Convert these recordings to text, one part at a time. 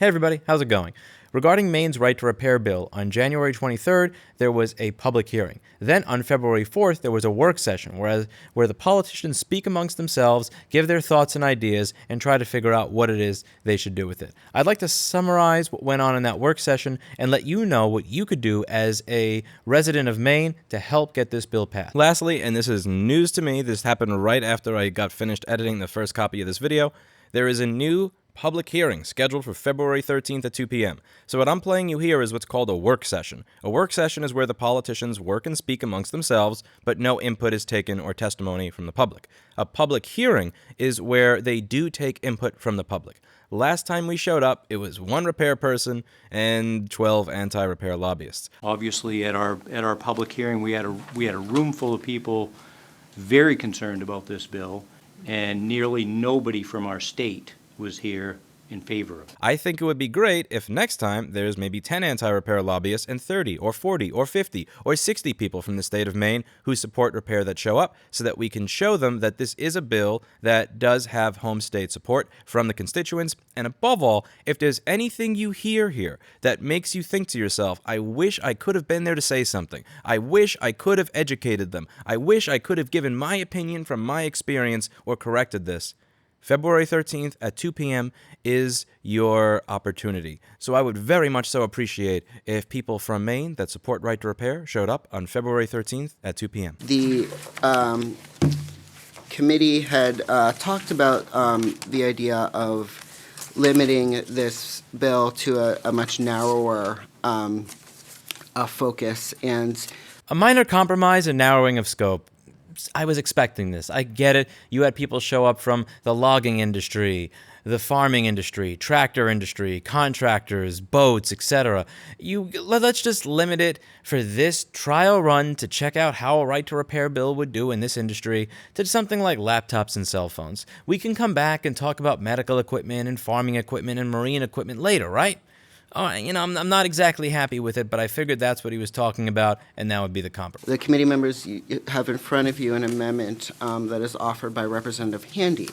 Hey everybody, how's it going? Regarding Maine's right to repair bill, on January 23rd, there was a public hearing. Then on February 4th, there was a work session where the politicians speak amongst themselves, give their thoughts and ideas, and try to figure out what it is they should do with it. I'd like to summarize what went on in that work session and let you know what you could do as a resident of Maine to help get this bill passed. Lastly, and this is news to me, this happened right after I got finished editing the first copy of this video, there is a new public hearing scheduled for February 13th at 2 p.m. So what I'm playing you here is what's called a work session. A work session is where the politicians work and speak amongst themselves, but no input is taken or testimony from the public. A public hearing is where they do take input from the public. Last time we showed up, it was one repair person and 12 anti-repair lobbyists. Obviously, at our public hearing, we had a room full of people very concerned about this bill, and nearly nobody from our state was here in favor of it. I think it would be great if next time there's maybe 10 anti-repair lobbyists and 30 or 40 or 50 or 60 people from the state of Maine who support repair that show up, so that we can show them that this is a bill that does have home state support from the constituents. And above all, if there's anything you hear here that makes you think to yourself, I wish I could have been there to say something. I wish I could have educated them. I wish I could have given my opinion from my experience or corrected this. February 13th at 2 p.m. is your opportunity. So I would very much so appreciate if people from Maine that support Right to Repair showed up on February 13th at 2 p.m. The committee had talked about the idea of limiting this bill to a much narrower focus, and a minor compromise and narrowing of scope. I was expecting this. I get it. You had people show up from the logging industry, the farming industry, tractor industry, contractors, boats, etc. Let's just limit it for this trial run to check out how a right to repair bill would do in this industry to something like laptops and cell phones. We can come back and talk about medical equipment and farming equipment and marine equipment later, right? All right, I'm not exactly happy with it, but I figured that's what he was talking about, and that would be the compromise. The committee members, you have in front of you an amendment that is offered by Representative Handy,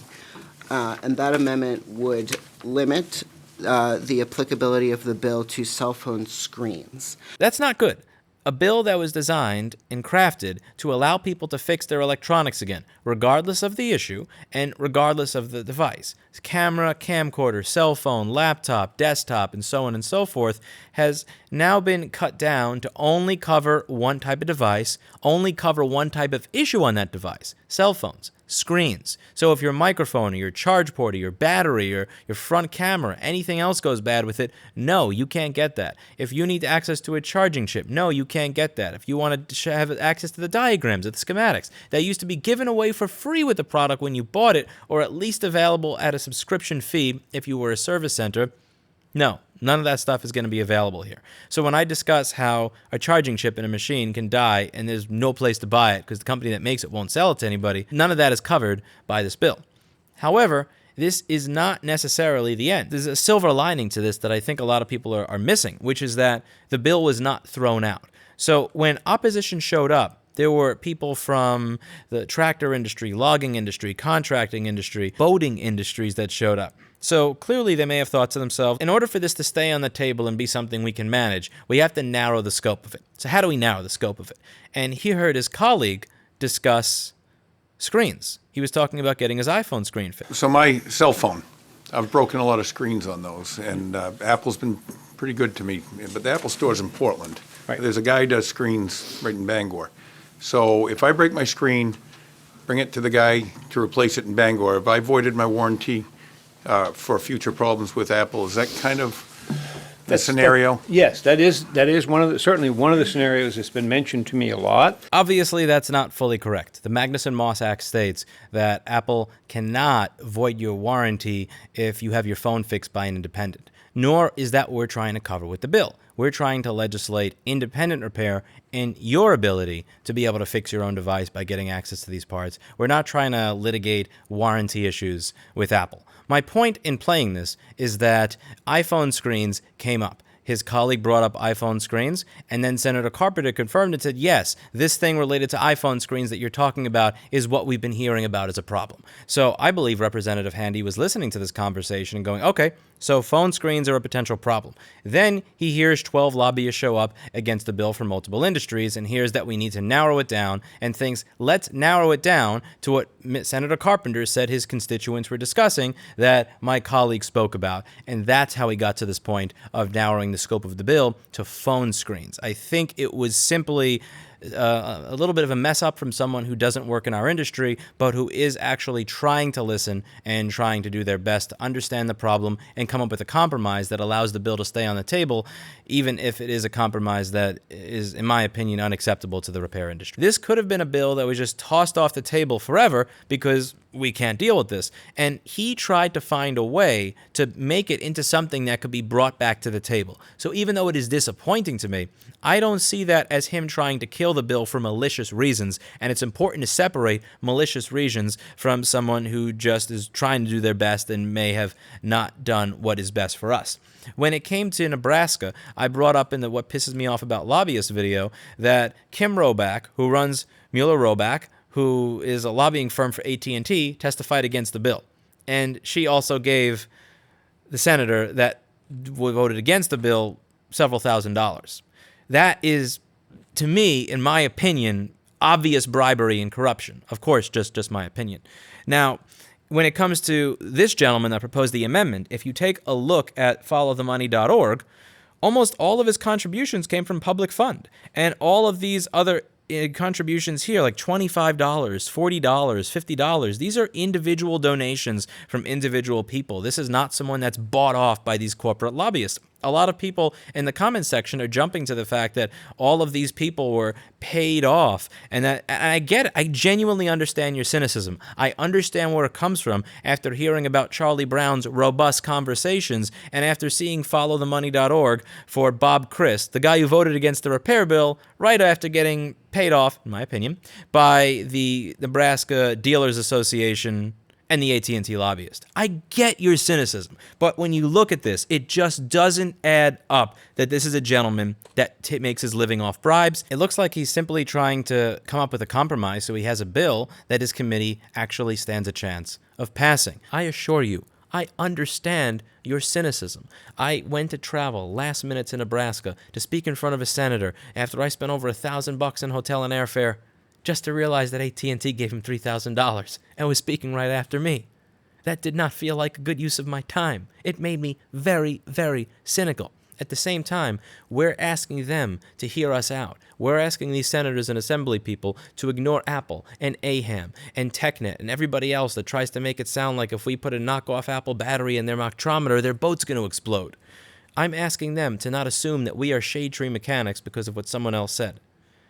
and that amendment would limit the applicability of the bill to cell phone screens. That's not good. A bill that was designed and crafted to allow people to fix their electronics again, regardless of the issue and regardless of the device. Camera, camcorder, cell phone, laptop, desktop, and so on and so forth, has now been cut down to only cover one type of device, only cover one type of issue on that device: cell phones, screens. So if your microphone or your charge port or your battery or your front camera, anything else goes bad with it, no, you can't get that. If you need access to a charging chip, no, you can't get that. If you want to have access to the diagrams or the schematics that used to be given away for free with the product when you bought it, or at least available at a subscription fee if you were a service center, no, none of that stuff is going to be available here. So when I discuss how a charging chip in a machine can die and there's no place to buy it because the company that makes it won't sell it to anybody, none of that is covered by this bill. However, this is not necessarily the end. There's a silver lining to this that I think a lot of people are missing, which is that the bill was not thrown out. So when opposition showed up, there were people from the tractor industry, logging industry, contracting industry, boating industries that showed up. So clearly they may have thought to themselves, in order for this to stay on the table and be something we can manage, we have to narrow the scope of it. So how do we narrow the scope of it? And he heard his colleague discuss screens. He was talking about getting his iPhone screen fixed. So my cell phone, I've broken a lot of screens on those, and Apple's been pretty good to me. But the Apple store's in Portland. Right. There's a guy who does screens right in Bangor. So if I break my screen, bring it to the guy to replace it in Bangor, if I voided my warranty for future problems with Apple, is that kind of the scenario? Yes, that is certainly one of the scenarios that's been mentioned to me a lot. Obviously, that's not fully correct. The Magnuson-Moss Act states that Apple cannot void your warranty if you have your phone fixed by an independent. Nor is that what we're trying to cover with the bill. We're trying to legislate independent repair and your ability to be able to fix your own device by getting access to these parts. We're not trying to litigate warranty issues with Apple. My point in playing this is that iPhone screens came up. His colleague brought up iPhone screens, and then Senator Carpenter confirmed and said, yes, this thing related to iPhone screens that you're talking about is what we've been hearing about as a problem. So I believe Representative Handy was listening to this conversation and going, okay, So phone screens are a potential problem. Then he hears 12 lobbyists show up against the bill from multiple industries and hears that we need to narrow it down and thinks, let's narrow it down to what Senator Carpenter said his constituents were discussing that my colleague spoke about. And that's how he got to this point of narrowing the scope of the bill to phone screens. I think it was simply a little bit of a mess up from someone who doesn't work in our industry, but who is actually trying to listen and trying to do their best to understand the problem and come up with a compromise that allows the bill to stay on the table, even if it is a compromise that is, in my opinion, unacceptable to the repair industry. This could have been a bill that was just tossed off the table forever because we can't deal with this. And he tried to find a way to make it into something that could be brought back to the table. So even though it is disappointing to me, I don't see that as him trying to kill the bill for malicious reasons. And it's important to separate malicious reasons from someone who just is trying to do their best and may have not done what is best for us. When it came to Nebraska, I brought up in the What Pisses Me Off About Lobbyists video that Kim Roback, who runs Mueller-Roback, who is a lobbying firm for AT&T, testified against the bill. And she also gave the senator that voted against the bill several $1,000s. That is, to me, in my opinion, obvious bribery and corruption. Of course, just my opinion. Now, when it comes to this gentleman that proposed the amendment, if you take a look at followthemoney.org, almost all of his contributions came from public fund. And all of these other contributions here, like $25, $40, $50, these are individual donations from individual people. This is not someone that's bought off by these corporate lobbyists. A lot of people in the comments section are jumping to the fact that all of these people were paid off, and I get it. I genuinely understand your cynicism. I understand where it comes from after hearing about Charlie Brown's robust conversations and after seeing followthemoney.org for Bob Christ, the guy who voted against the repair bill right after getting paid off, in my opinion, by the Nebraska Dealers Association and the AT&T lobbyist. I get your cynicism, but when you look at this, it just doesn't add up that this is a gentleman that makes his living off bribes. It looks like he's simply trying to come up with a compromise so he has a bill that his committee actually stands a chance of passing. I assure you, I understand your cynicism. I went to travel last minute to Nebraska to speak in front of a senator after I spent over $1,000 in hotel and airfare, just to realize that AT&T gave him $3,000 and was speaking right after me. That did not feel like a good use of my time. It made me very, very cynical. At the same time, we're asking them to hear us out. We're asking these senators and assembly people to ignore Apple and AHAM and TechNet and everybody else that tries to make it sound like if we put a knockoff Apple battery in their Machtrometer, their boat's going to explode. I'm asking them to not assume that we are shade tree mechanics because of what someone else said.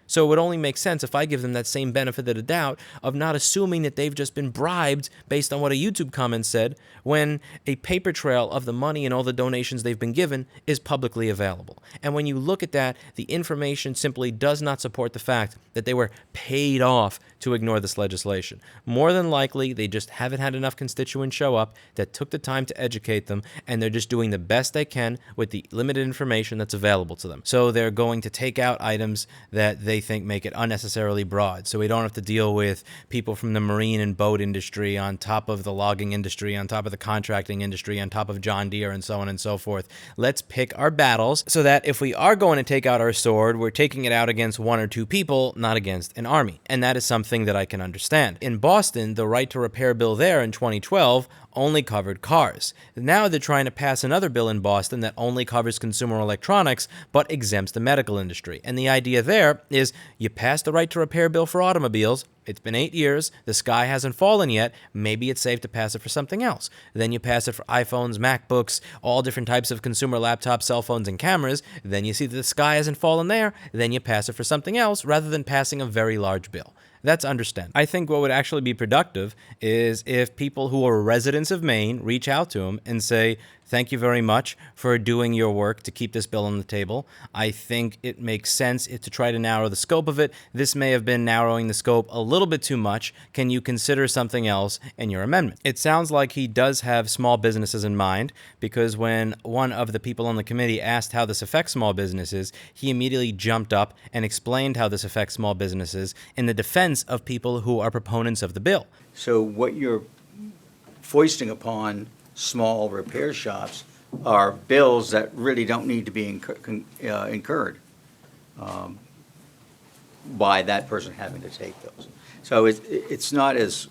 So it would only make sense if I give them that same benefit of the doubt of not assuming that they've just been bribed based on what a YouTube comment said when a paper trail of the money and all the donations they've been given is publicly available. And when you look at that, the information simply does not support the fact that they were paid off to ignore this legislation. More than likely, they just haven't had enough constituents show up that took the time to educate them, and they're just doing the best they can with the limited information that's available to them. So they're going to take out items that they think make it unnecessarily broad. So we don't have to deal with people from the marine and boat industry on top of the logging industry, on top of the contracting industry, on top of John Deere, and so on and so forth. Let's pick our battles so that if we are going to take out our sword, we're taking it out against one or two people, not against an army. And that is something that I can understand. In Boston, the right to repair bill there in 2012 only covered cars. Now they're trying to pass another bill in Boston that only covers consumer electronics but exempts the medical industry. And the idea there is you pass the right to repair bill for automobiles. It's been 8 years. The sky hasn't fallen yet. Maybe it's safe to pass it for something else. Then you pass it for iPhones, MacBooks, all different types of consumer laptops, cell phones, and cameras. Then you see that the sky hasn't fallen there. Then you pass it for something else rather than passing a very large bill. That's understandable. I think what would actually be productive is if people who are residents of Maine reach out to him and say, thank you very much for doing your work to keep this bill on the table. I think it makes sense to try to narrow the scope of it. This may have been narrowing the scope a little bit too much. Can you consider something else in your amendment? It sounds like he does have small businesses in mind, because when one of the people on the committee asked how this affects small businesses, he immediately jumped up and explained how this affects small businesses in the defense of people who are proponents of the bill. So what you're foisting upon small repair shops are bills that really don't need to be incurred by that person having to take those. So it's not as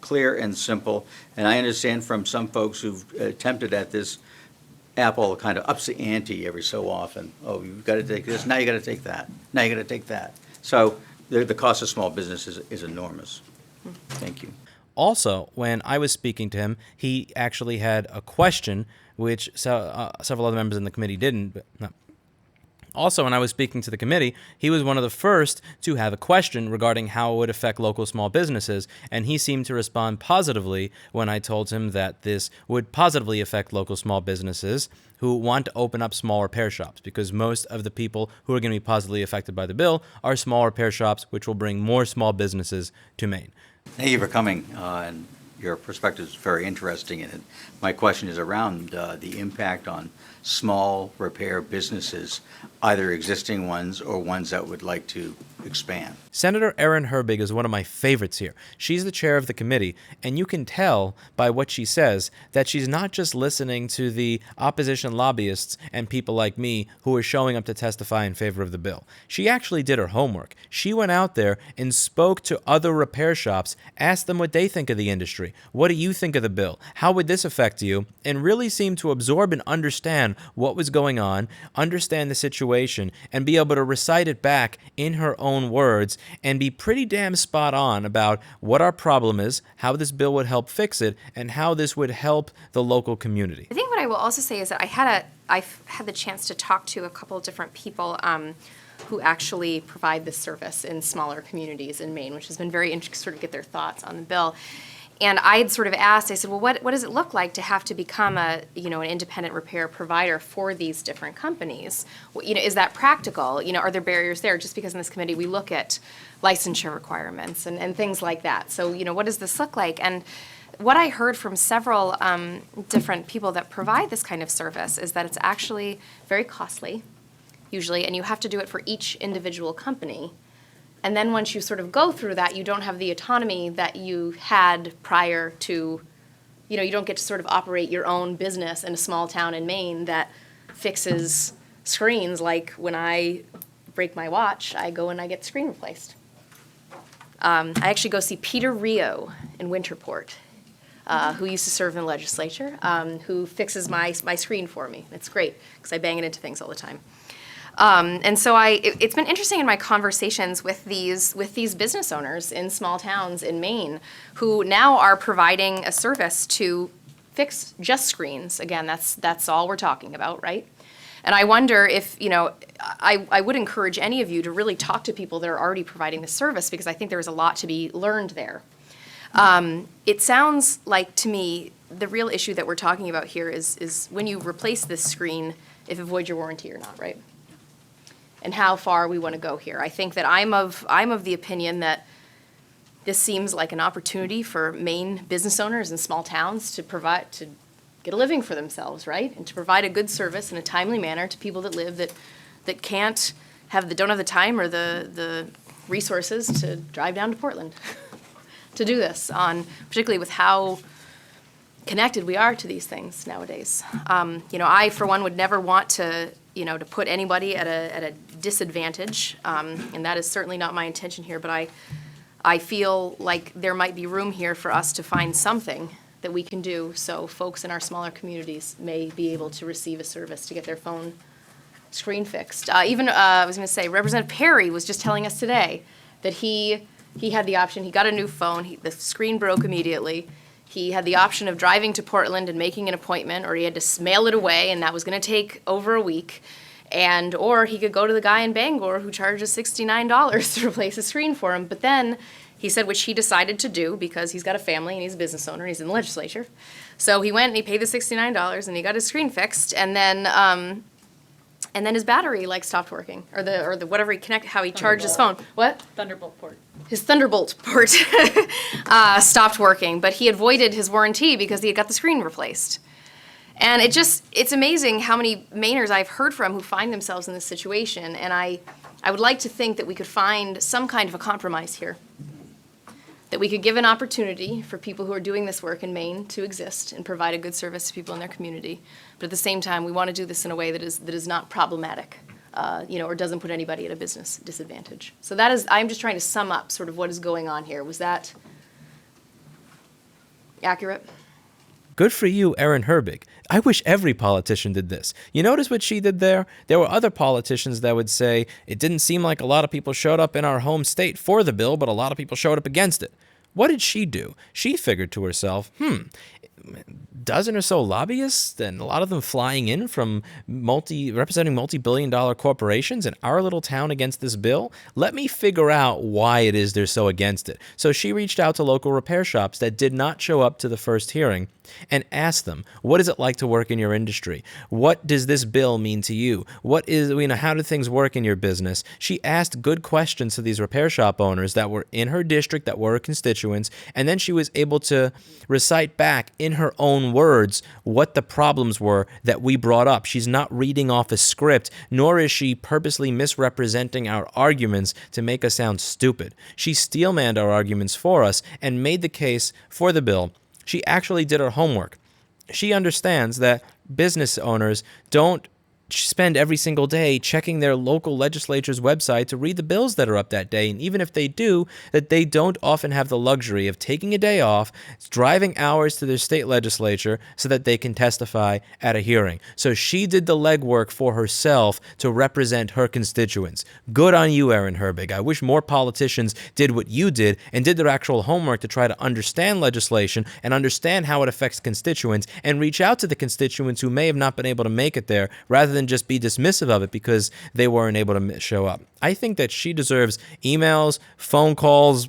clear and simple, and I understand from some folks who've attempted at this, Apple kind of ups the ante every so often. Oh, you've got to take this, now you got to take that, now you got to take that. So the cost of small business is enormous. Thank you. Also, when I was speaking to him, he actually had a question, which several other members in the committee didn't. But no. Also, when I was speaking to the committee, he was one of the first to have a question regarding how it would affect local small businesses, and he seemed to respond positively when I told him that this would positively affect local small businesses who want to open up small repair shops, because most of the people who are going to be positively affected by the bill are small repair shops, which will bring more small businesses to Maine. Thank you for coming, and your perspective is very interesting. And my question is around the impact on small repair businesses, either existing ones or ones that would like to expand. Senator Erin Herbig is one of my favorites here. She's the chair of the committee, and you can tell by what she says that she's not just listening to the opposition lobbyists and people like me who are showing up to testify in favor of the bill. She actually did her homework. She went out there and spoke to other repair shops, asked them what they think of the industry. What do you think of the bill? How would this affect you? And really seemed to absorb and understand what was going on, understand the situation, and be able to recite it back in her own words and be pretty damn spot on about what our problem is, how this bill would help fix it, and how this would help the local community. I think what I will also say is that I've had the chance to talk to a couple of different people who actually provide this service in smaller communities in Maine, which has been very interesting to sort of get their thoughts on the bill. And I had sort of asked, I said, well, what does it look like to have to become an independent repair provider for these different companies? Well, is that practical? Are there barriers there? Just because in this committee we look at licensure requirements and things like that. So, what does this look like? And what I heard from several different people that provide this kind of service is that it's actually very costly, usually, and you have to do it for each individual company. And then once you sort of go through that, you don't have the autonomy that you had prior to, you don't get to sort of operate your own business in a small town in Maine that fixes screens. Like when I break my watch, I go and I get the screen replaced. I actually go see Peter Rio in Winterport, who used to serve in the legislature, who fixes my screen for me. It's great because I bang it into things all the time. And so it's been interesting in my conversations with these business owners in small towns in Maine who now are providing a service to fix just screens. Again, that's all we're talking about, right? And I wonder if, I would encourage any of you to really talk to people that are already providing the service, because I think there's a lot to be learned there. It sounds like to me the real issue that we're talking about here is when you replace this screen, if it voids your warranty or not, right? And how far we want to go here. I think that I'm of the opinion that this seems like an opportunity for Maine business owners in small towns to get a living for themselves, right? And to provide a good service in a timely manner to people that live that don't have the time or the resources to drive down to Portland to do this, particularly with how connected we are to these things nowadays. I for one would never want to put anybody at a disadvantage, and that is certainly not my intention here, but I feel like there might be room here for us to find something that we can do so folks in our smaller communities may be able to receive a service to get their phone screen fixed. I was going to say, Representative Perry was just telling us today that he had the option, he got a new phone, the screen broke immediately. He had the option of driving to Portland and making an appointment, or he had to mail it away, and that was going to take over a week. Or he could go to the guy in Bangor who charges $69 to replace a screen for him. But then he said, which he decided to do because he's got a family and he's a business owner, he's in the legislature. So he went and he paid the $69 and he got his screen fixed, and then his battery stopped working, or the whatever how he charged his phone. What? Thunderbolt port. His Thunderbolt port stopped working, but he had voided his warranty because he had got the screen replaced. And it's amazing how many Mainers I've heard from who find themselves in this situation, and I would like to think that we could find some kind of a compromise here. that we could give an opportunity for people who are doing this work in Maine to exist and provide a good service to people in their community. But at the same time, we want to do this in a way that is not problematic, or doesn't put anybody at a business disadvantage. So that is, I'm just trying to sum up sort of what is going on here. Was that accurate? Good for you, Erin Herbig. I wish every politician did this. You notice what she did there? There were other politicians that would say, it didn't seem like a lot of people showed up in our home state for the bill, but a lot of people showed up against it. What did she do? She figured to herself, dozen or so lobbyists, and a lot of them flying in from representing multi-billion-dollar corporations in our little town against this bill. Let me figure out why it is they're so against it. So she reached out to local repair shops that did not show up to the first hearing and asked them, what is it like to work in your industry? What does this bill mean to you? How do things work in your business? She asked good questions to these repair shop owners that were in her district, that were her constituents, and then she was able to recite back in her own words what the problems were that we brought up. She's not reading off a script, nor is she purposely misrepresenting our arguments to make us sound stupid. She steel-manned our arguments for us and made the case for the bill. She actually did her homework. She understands that business owners don't spend every single day checking their local legislature's website to read the bills that are up that day. And even if they do, that they don't often have the luxury of taking a day off, driving hours to their state legislature so that they can testify at a hearing. So she did the legwork for herself to represent her constituents. Good on you, Erin Herbig. I wish more politicians did what you did and did their actual homework to try to understand legislation and understand how it affects constituents and reach out to the constituents who may have not been able to make it there, rather than just be dismissive of it because they weren't able to show up. I think that she deserves emails, phone calls,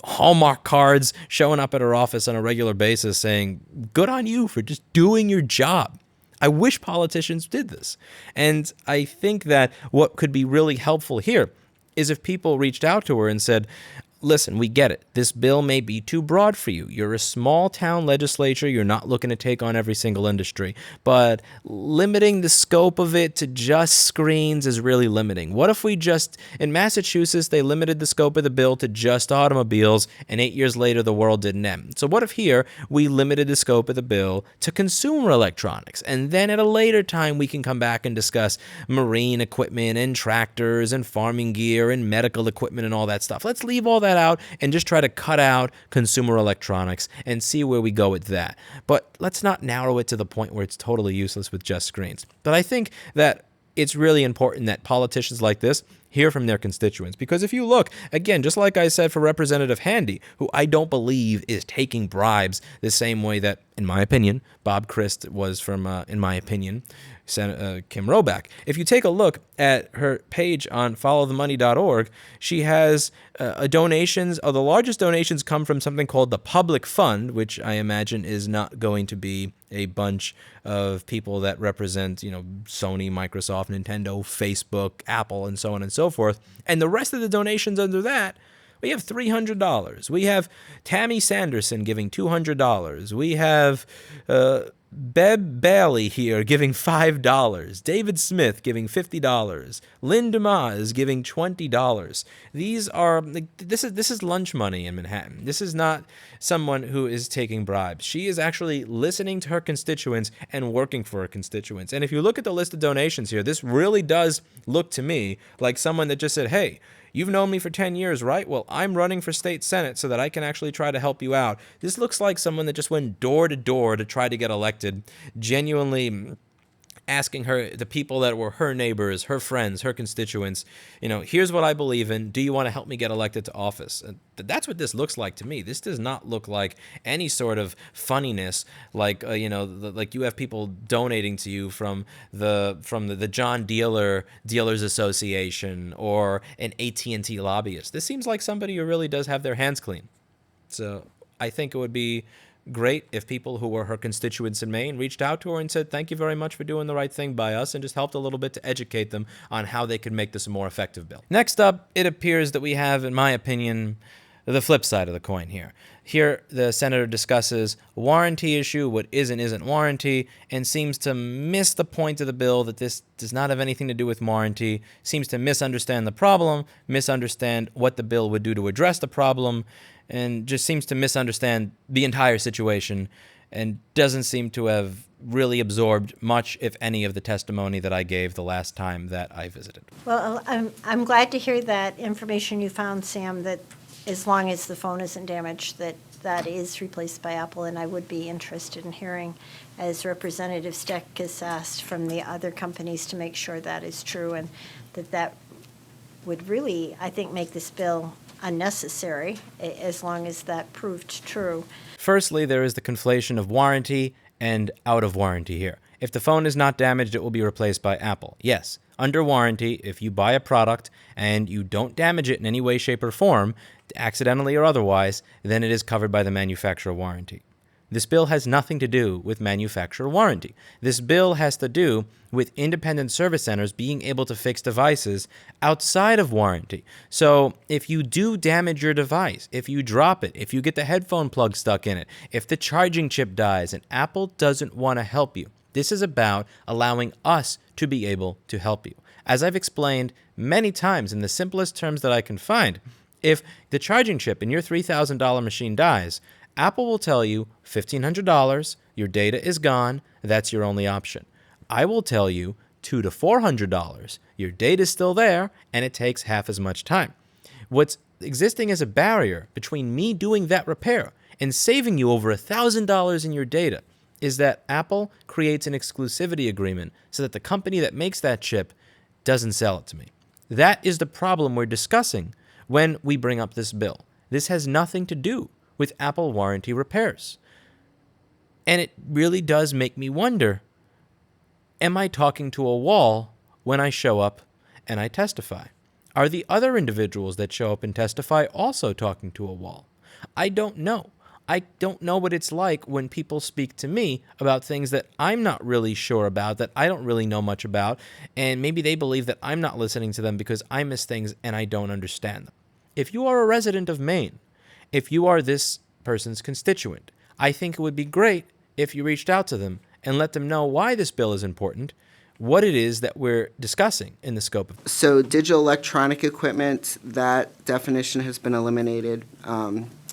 Hallmark cards showing up at her office on a regular basis saying, good on you for just doing your job. I wish politicians did this. And I think that what could be really helpful here is if people reached out to her and said, listen, we get it. This bill may be too broad for you. You're a small town legislature. You're not looking to take on every single industry. But limiting the scope of it to just screens is really limiting. What if we in Massachusetts, they limited the scope of the bill to just automobiles, and 8 years later, the world didn't end. So what if here we limited the scope of the bill to consumer electronics, and then at a later time, we can come back and discuss marine equipment and tractors and farming gear and medical equipment and all that stuff. Let's leave all that out and just try to cut out consumer electronics and see where we go with that. But let's not narrow it to the point where it's totally useless with just screens. But I think that it's really important that politicians like this hear from their constituents. Because if you look, again, just like I said for Representative Handy, who I don't believe is taking bribes the same way that, in my opinion, Bob Christ was from, in my opinion, Kim Roback. If you take a look at her page on followthemoney.org, she has donations. The largest donations come from something called the Public Fund, which I imagine is not going to be a bunch of people that represent, Sony, Microsoft, Nintendo, Facebook, Apple, and so on and so forth. And the rest of the donations under that, we have $300. We have Tammy Sanderson giving $200. We have Beb Bailey here giving $5. David Smith giving $50. Lynn DeMaz giving $20. These are this is lunch money in Manhattan. This is not someone who is taking bribes. She is actually listening to her constituents and working for her constituents. And if you look at the list of donations here, this really does look to me like someone that just said, hey, you've known me for 10 years, right? Well, I'm running for state senate so that I can actually try to help you out. This looks like someone that just went door to door to try to get elected, genuinely asking the people that were her neighbors, her friends, her constituents, here's what I believe in. Do you want to help me get elected to office? And that's what this looks like to me. This does not look like any sort of funniness, like like you have people donating to you from the John Dealers Association or an AT&T lobbyist. This seems like somebody who really does have their hands clean. So I think it would be great if people who were her constituents in Maine reached out to her and said, thank you very much for doing the right thing by us, and just helped a little bit to educate them on how they could make this a more effective bill. Next up, it appears that we have, in my opinion, the flip side of the coin here. Here, the senator discusses a warranty issue, what is and isn't warranty, and seems to miss the point of the bill that this does not have anything to do with warranty, seems to misunderstand the problem, misunderstand what the bill would do to address the problem, and just seems to misunderstand the entire situation and doesn't seem to have really absorbed much, if any, of the testimony that I gave the last time that I visited. Well, I'm glad to hear that information you found, Sam, that as long as the phone isn't damaged, that is replaced by Apple, and I would be interested in hearing, as Representative Steck has asked, from the other companies to make sure that is true, and that would really, I think, make this bill unnecessary, as long as that proved true. Firstly, there is the conflation of warranty and out of warranty here. If the phone is not damaged, it will be replaced by Apple. Yes, under warranty, if you buy a product and you don't damage it in any way, shape, or form, accidentally or otherwise, then it is covered by the manufacturer warranty. This bill has nothing to do with manufacturer warranty. This bill has to do with independent service centers being able to fix devices outside of warranty. So if you do damage your device, if you drop it, if you get the headphone plug stuck in it, if the charging chip dies, and Apple doesn't want to help you, this is about allowing us to be able to help you. As I've explained many times in the simplest terms that I can find, if the charging chip in your $3,000 machine dies, Apple will tell you $1,500, your data is gone, that's your only option. I will tell you $200 to $400, your data is still there, and it takes half as much time. What's existing as a barrier between me doing that repair and saving you over $1,000 in your data is that Apple creates an exclusivity agreement so that the company that makes that chip doesn't sell it to me. That is the problem we're discussing when we bring up this bill. This has nothing to do with Apple warranty repairs. And it really does make me wonder, am I talking to a wall when I show up and I testify? Are the other individuals that show up and testify also talking to a wall? I don't know. I don't know what it's like when people speak to me about things that I'm not really sure about, that I don't really know much about, and maybe they believe that I'm not listening to them because I miss things and I don't understand them. If you are a resident of Maine, if you are this person's constituent, I think it would be great if you reached out to them and let them know why this bill is important, what it is that we're discussing in the scope of. So digital electronic equipment, that definition has been eliminated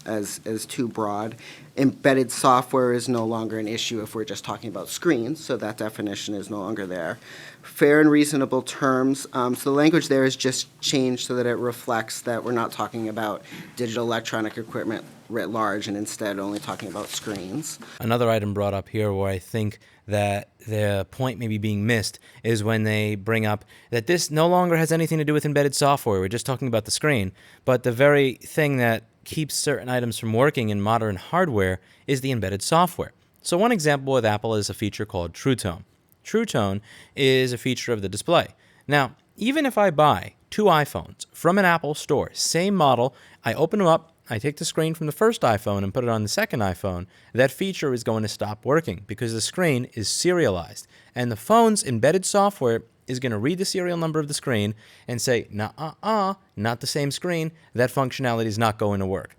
as too broad. Embedded software is no longer an issue if we're just talking about screens, so that definition is no longer there. Fair and reasonable terms, so the language there is just changed so that it reflects that we're not talking about digital electronic equipment writ large and instead only talking about screens. Another item brought up here where I think that the point may be being missed is when they bring up that this no longer has anything to do with embedded software. We're just talking about the screen. But the very thing that keeps certain items from working in modern hardware is the embedded software. So one example with Apple is a feature called True Tone. True Tone is a feature of the display. Now, even if I buy 2 iPhones from an Apple store, same model, I open them up, I take the screen from the first iPhone and put it on the second iPhone, that feature is going to stop working because the screen is serialized. And the phone's embedded software is going to read the serial number of the screen and say, not the same screen, that functionality is not going to work.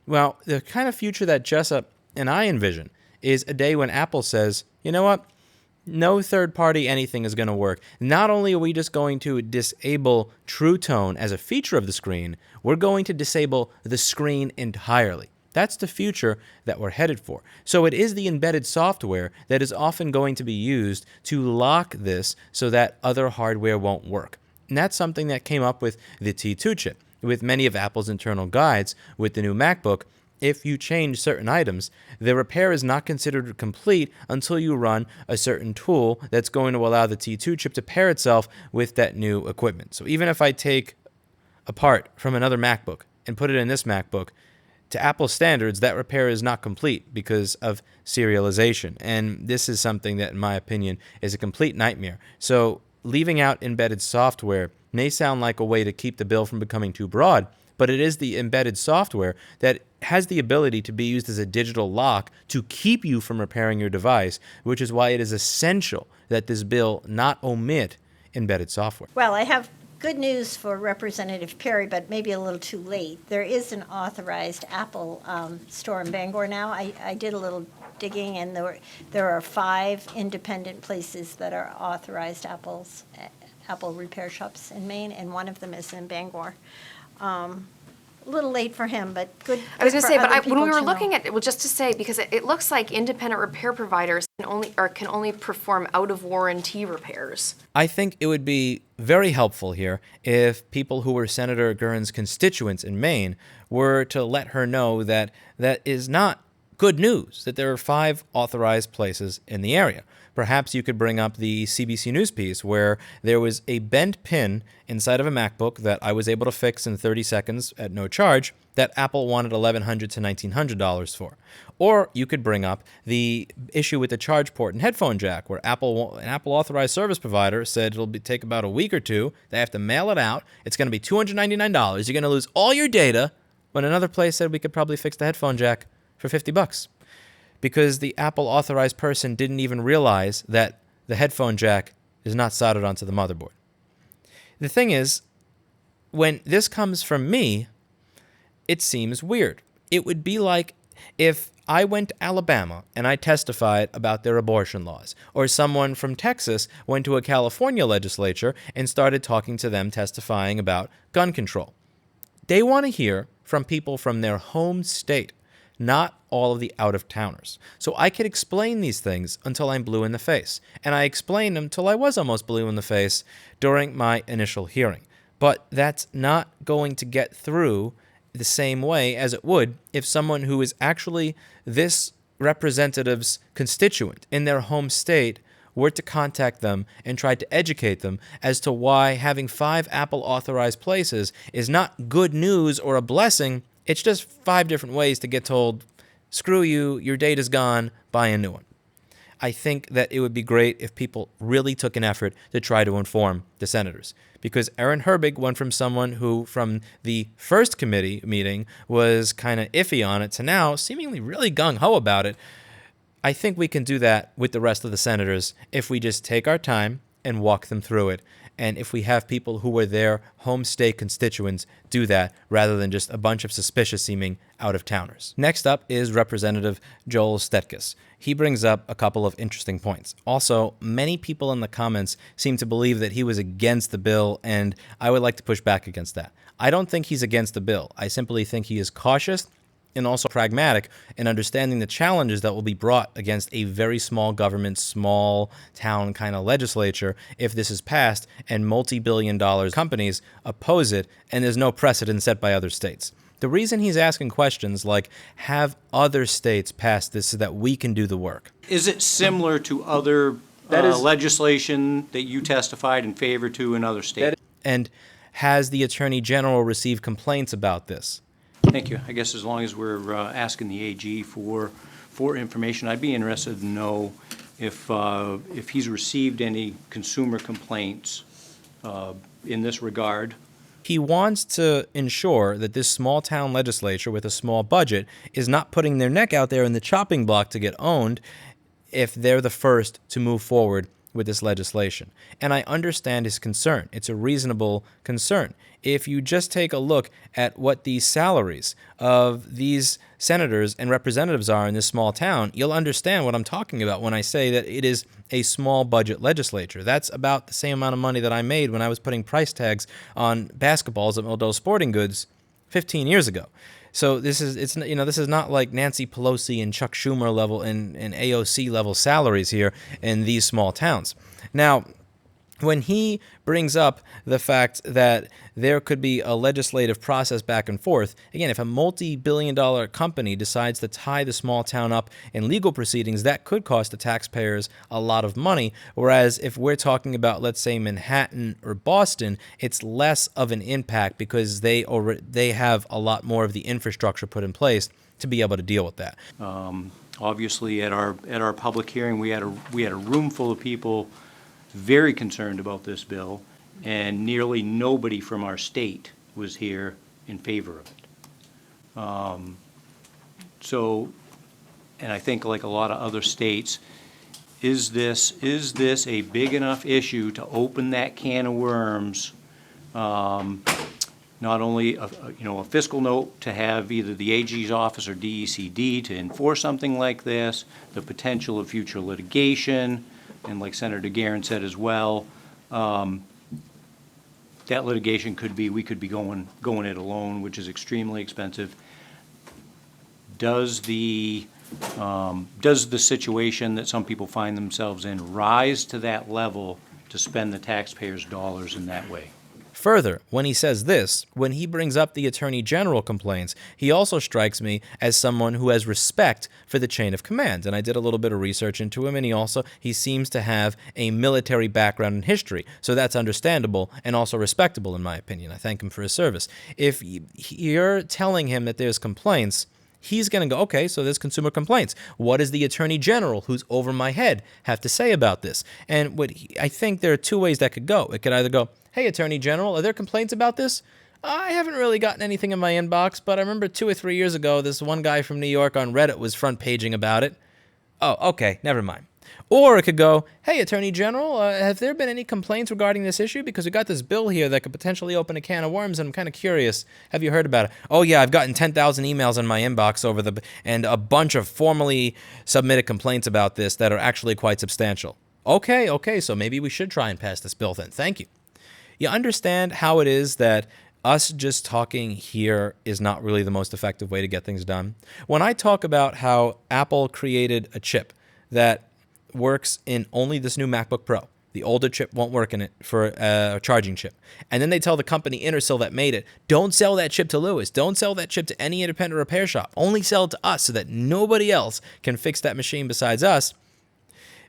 Well, the kind of future that Jessup and I envision is a day when Apple says, you know what? No third-party anything is going to work. Not only are we just going to disable True Tone as a feature of the screen, we're going to disable the screen entirely. That's the future that we're headed for. So it is the embedded software that is often going to be used to lock this so that other hardware won't work. And that's something that came up with the T2 chip. With many of Apple's internal guides with the new MacBook, if you change certain items, the repair is not considered complete until you run a certain tool that's going to allow the T2 chip to pair itself with that new equipment. So even if I take a part from another MacBook and put it in this MacBook, to Apple standards, that repair is not complete because of serialization. And this is something that, in my opinion, is a complete nightmare. So leaving out embedded software may sound like a way to keep the bill from becoming too broad, but it is the embedded software that has the ability to be used as a digital lock to keep you from repairing your device, which is why it is essential that this bill not omit embedded software. Well, I have good news for Representative Perry, but maybe a little too late. There is an authorized Apple store in Bangor now. I did a little digging, and there are 5 independent places that are authorized Apple repair shops in Maine, and one of them is in Bangor. A little late for him, but good. I was going to say, but when we were to looking know. at, well, just to say, because it looks like independent repair providers can only perform out of warranty repairs. I think it would be very helpful here if people who were Senator Gurn's constituents in Maine were to let her know that that is not good news, that there are 5 authorized places in the area. Perhaps you could bring up the CBC News piece where there was a bent pin inside of a MacBook that I was able to fix in 30 seconds at no charge that Apple wanted $1,100 to $1,900 for. Or you could bring up the issue with the charge port and headphone jack where an Apple authorized service provider said it'll take about a week or 2. They have to mail it out. It's going to be $299. You're going to lose all your data. When another place said we could probably fix the headphone jack for $50. Because the Apple authorized person didn't even realize that the headphone jack is not soldered onto the motherboard. The thing is, when this comes from me, it seems weird. It would be like if I went to Alabama and I testified about their abortion laws, or someone from Texas went to a California legislature and started talking to them testifying about gun control. They want to hear from people from their home state, not all of the out-of-towners. So I could explain these things until I'm blue in the face. And I explained them till I was almost blue in the face during my initial hearing. But that's not going to get through the same way as it would if someone who is actually this representative's constituent in their home state were to contact them and try to educate them as to why having 5 Apple authorized places is not good news or a blessing. It's just 5 different ways to get told, screw you, your data's gone, buy a new one. I think that it would be great if people really took an effort to try to inform the senators. Because Aaron Herbig went from someone who, from the first committee meeting, was kind of iffy on it to now seemingly really gung-ho about it. I think we can do that with the rest of the senators if we just take our time and walk them through it. And if we have people who were their home state constituents do that rather than just a bunch of suspicious-seeming out-of-towners. Next up is Representative Joel Stetkes. He brings up a couple of interesting points. Also, many people in the comments seem to believe that he was against the bill, and I would like to push back against that. I don't think he's against the bill. I simply think he is cautious and also pragmatic in understanding the challenges that will be brought against a very small government, small town kind of legislature if this is passed and multi-billion-dollar companies oppose it and there's no precedent set by other states. The reason he's asking questions like, have other states passed this so that we can do the work? Is it similar to other legislation that you testified in favor to in other states? And has the Attorney General received complaints about this? Thank you. I guess as long as we're asking the AG for information, I'd be interested to know if he's received any consumer complaints in this regard. He wants to ensure that this small town legislature with a small budget is not putting their neck out there in the chopping block to get owned if they're the first to move forward with this legislation. And I understand his concern. It's a reasonable concern. If you just take a look at what the salaries of these senators and representatives are in this small town, you'll understand what I'm talking about when I say that it is a small budget legislature. That's about the same amount of money that I made when I was putting price tags on basketballs at Modell's Sporting Goods 15 years ago. So this is not like Nancy Pelosi and Chuck Schumer level and AOC level salaries here in these small towns. Now, when he brings up the fact that there could be a legislative process back and forth, again, if a multi-billion-dollar company decides to tie the small town up in legal proceedings, that could cost the taxpayers a lot of money. Whereas if we're talking about, let's say, Manhattan or Boston, it's less of an impact because they have a lot more of the infrastructure put in place to be able to deal with that. Obviously, at our public hearing, we had a room full of people very concerned about this bill, and nearly nobody from our state was here in favor of it. And I think like a lot of other states, is this a big enough issue to open that can of worms not only a fiscal note to have either the AG's office or DECD to enforce something like this, the potential of future litigation, and like Senator Garin said as well, that litigation we could be going it alone, which is extremely expensive. Does the situation that some people find themselves in rise to that level to spend the taxpayers' dollars in that way? Further, when he says this, when he brings up the Attorney General complaints, he also strikes me as someone who has respect for the chain of command. And I did a little bit of research into him, and he seems to have a military background and history. So that's understandable and also respectable, in my opinion. I thank him for his service. If you're telling him that there's complaints, he's going to go, okay, so there's consumer complaints. What does the Attorney General, who's over my head, have to say about this? And I think there are two ways that could go. It could either go, hey, Attorney General, are there complaints about this? I haven't really gotten anything in my inbox, but I remember 2 or 3 years ago, this one guy from New York on Reddit was front paging about it. Oh, okay, never mind. Or it could go, hey, Attorney General, have there been any complaints regarding this issue? Because we got this bill here that could potentially open a can of worms, and I'm kind of curious. Have you heard about it? Oh, yeah, I've gotten 10,000 emails in my inbox and a bunch of formally submitted complaints about this that are actually quite substantial. Okay, so maybe we should try and pass this bill then. Thank you. You understand how it is that us just talking here is not really the most effective way to get things done? When I talk about how Apple created a chip that works in only this new MacBook Pro, the older chip won't work in it for a charging chip. And then they tell the company Intersil that made it, don't sell that chip to Lewis. Don't sell that chip to any independent repair shop. Only sell it to us so that nobody else can fix that machine besides us.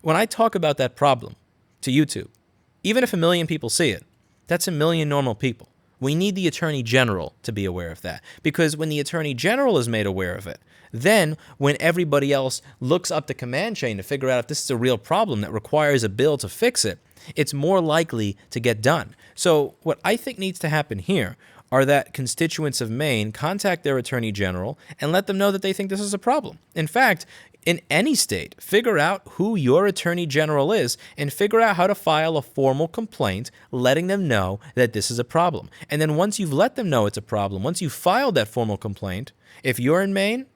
When I talk about that problem to YouTube, even if 1 million people see it, that's 1 million normal people. We need the Attorney General to be aware of that. Because when the Attorney General is made aware of it, then when everybody else looks up the command chain to figure out if this is a real problem that requires a bill to fix it, it's more likely to get done. So what I think needs to happen here are that constituents of Maine contact their Attorney General and let them know that they think this is a problem. In fact, in any state, figure out who your Attorney General is and figure out how to file a formal complaint letting them know that this is a problem. And then once you've let them know it's a problem, once you've filed that formal complaint, if you're in Maine,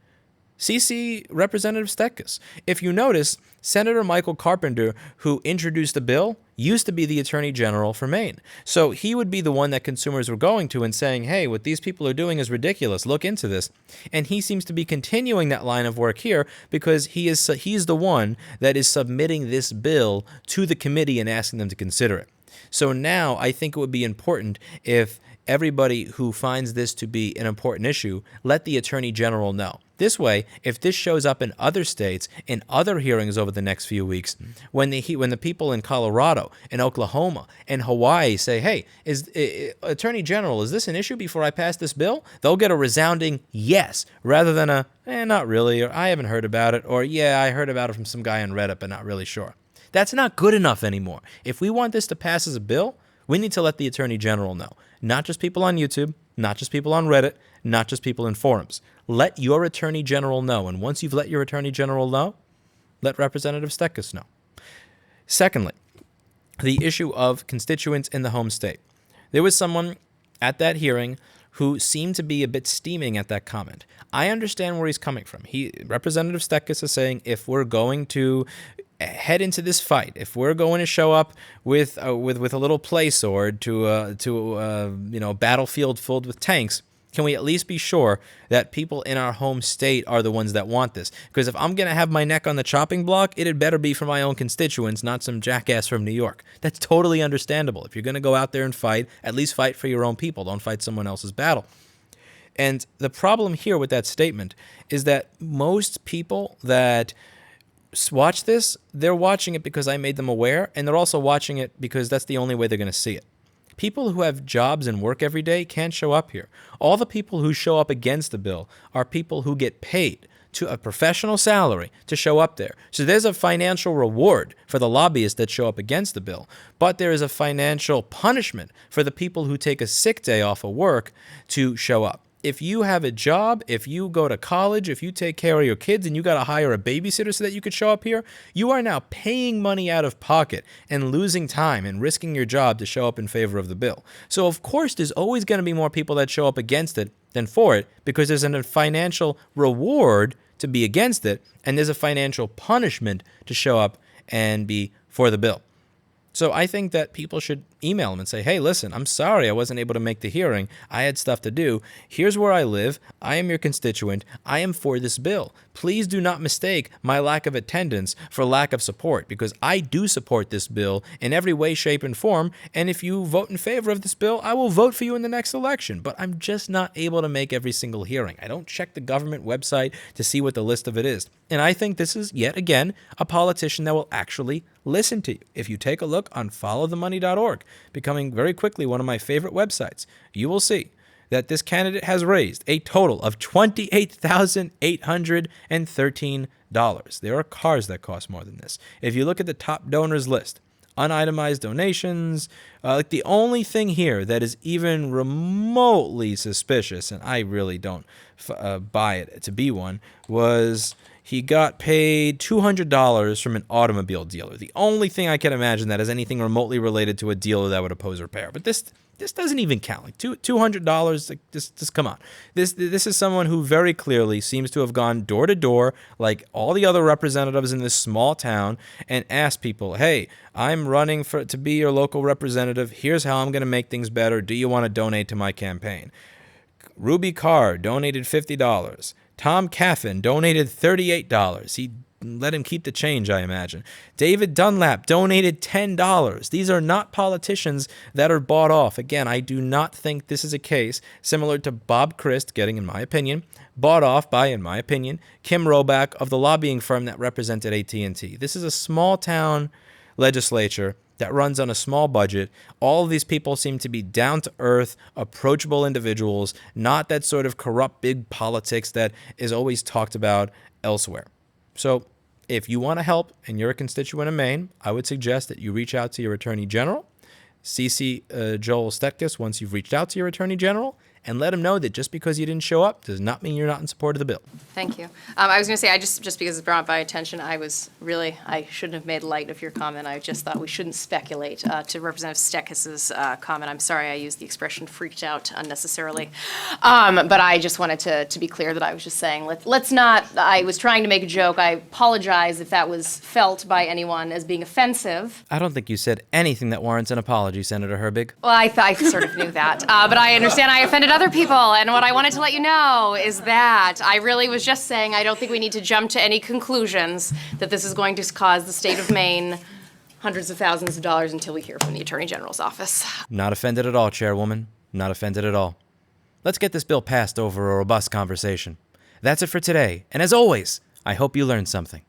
CC Representative Stetkes. If you notice, Senator Michael Carpenter, who introduced the bill, used to be the Attorney General for Maine. So he would be the one that consumers were going to and saying, hey, what these people are doing is ridiculous. Look into this. And he seems to be continuing that line of work here because he's the one that is submitting this bill to the committee and asking them to consider it. So now I think it would be important if everybody who finds this to be an important issue, let the Attorney General know. This way, if this shows up in other states, in other hearings over the next few weeks, when the people in Colorado, in Oklahoma, and Hawaii say, hey, Attorney General, is this an issue before I pass this bill? They'll get a resounding yes, rather than a, not really, or I haven't heard about it, or yeah, I heard about it from some guy on Reddit, but not really sure. That's not good enough anymore. If we want this to pass as a bill, we need to let the Attorney General know. Not just people on YouTube, not just people on Reddit, not just people in forums. Let your Attorney General know. And once you've let your Attorney General know, let Representative Stetkes know. Secondly, the issue of constituents in the home state. There was someone at that hearing who seemed to be a bit steaming at that comment. I understand where he's coming from. Representative Stetkes is saying if we're going to head into this fight, if we're going to show up with a little play sword to a battlefield filled with tanks, can we at least be sure that people in our home state are the ones that want this? Because if I'm going to have my neck on the chopping block, it had better be for my own constituents, not some jackass from New York. That's totally understandable. If you're going to go out there and fight, at least fight for your own people. Don't fight someone else's battle. And the problem here with that statement is that most people that watch this, they're watching it because I made them aware, and they're also watching it because that's the only way they're going to see it. People who have jobs and work every day can't show up here. All the people who show up against the bill are people who get paid to a professional salary to show up there. So there's a financial reward for the lobbyists that show up against the bill, but there is a financial punishment for the people who take a sick day off of work to show up. if you have a job, if you go to college, if you take care of your kids and you got to hire a babysitter so that you could show up here, you are now paying money out of pocket and losing time and risking your job to show up in favor of the bill. So of course, there's always going to be more people that show up against it than for it, because there's a financial reward to be against it, and there's a financial punishment to show up and be for the bill. So I think that people should email them and say, hey, listen, I'm sorry I wasn't able to make the hearing. I had stuff to do. Here's where I live. I am your constituent. I am for this bill. Please do not mistake my lack of attendance for lack of support, because I do support this bill in every way, shape, and form. And if you vote in favor of this bill, I will vote for you in the next election. But I'm just not able to make every single hearing. I don't check the government website to see what the list of it is. And I think this is, yet again, a politician that will actually listen to you. If you take a look on followthemoney.org, becoming very quickly one of my favorite websites, you will see that this candidate has raised a total of $28,813. There are cars that cost more than this. If you look at the top donors list, unitemized donations, like the only thing here that is even remotely suspicious, and I really don't buy it to be one, was he got paid $200 from an automobile dealer. The only thing I can imagine that has anything remotely related to a dealer that would oppose repair. But this doesn't even count. Like $200, like just come on. This is someone who very clearly seems to have gone door to door, like all the other representatives in this small town, and asked people, hey, I'm running to be your local representative. Here's how I'm going to make things better. Do you want to donate to my campaign? Ruby Carr donated $50. Tom Caffin donated $38. He let him keep the change, I imagine. David Dunlap donated $10. These are not politicians that are bought off. Again, I do not think this is a case similar to Bob Christ getting, in my opinion, bought off by, in my opinion, Kim Roback of the lobbying firm that represented AT&T. This is a small town legislature that runs on a small budget. All of these people seem to be down-to-earth, approachable individuals, not that sort of corrupt big politics that is always talked about elsewhere. So if you want to help and you're a constituent of Maine, I would suggest that you reach out to your Attorney General, CC Joel Stetkis once you've reached out to your Attorney General, and let him know that just because you didn't show up does not mean you're not in support of the bill. Thank you. I was going to say, just because it's brought by attention, I shouldn't have made light of your comment. I just thought we shouldn't speculate. To Representative Stekis's comment, I'm sorry I used the expression freaked out unnecessarily. But I just wanted to be clear that I was just saying, let's not, I was trying to make a joke. I apologize if that was felt by anyone as being offensive. I don't think you said anything that warrants an apology, Senator Herbig. Well, I sort of knew that. But I understand I offended other people, and what I wanted to let you know is that I really was just saying I don't think we need to jump to any conclusions that this is going to cause the state of Maine hundreds of thousands of dollars until we hear from the Attorney General's office. Not offended at all, Chairwoman. Not offended at all. Let's get this bill passed over a robust conversation. That's it for today, and as always, I hope you learned something.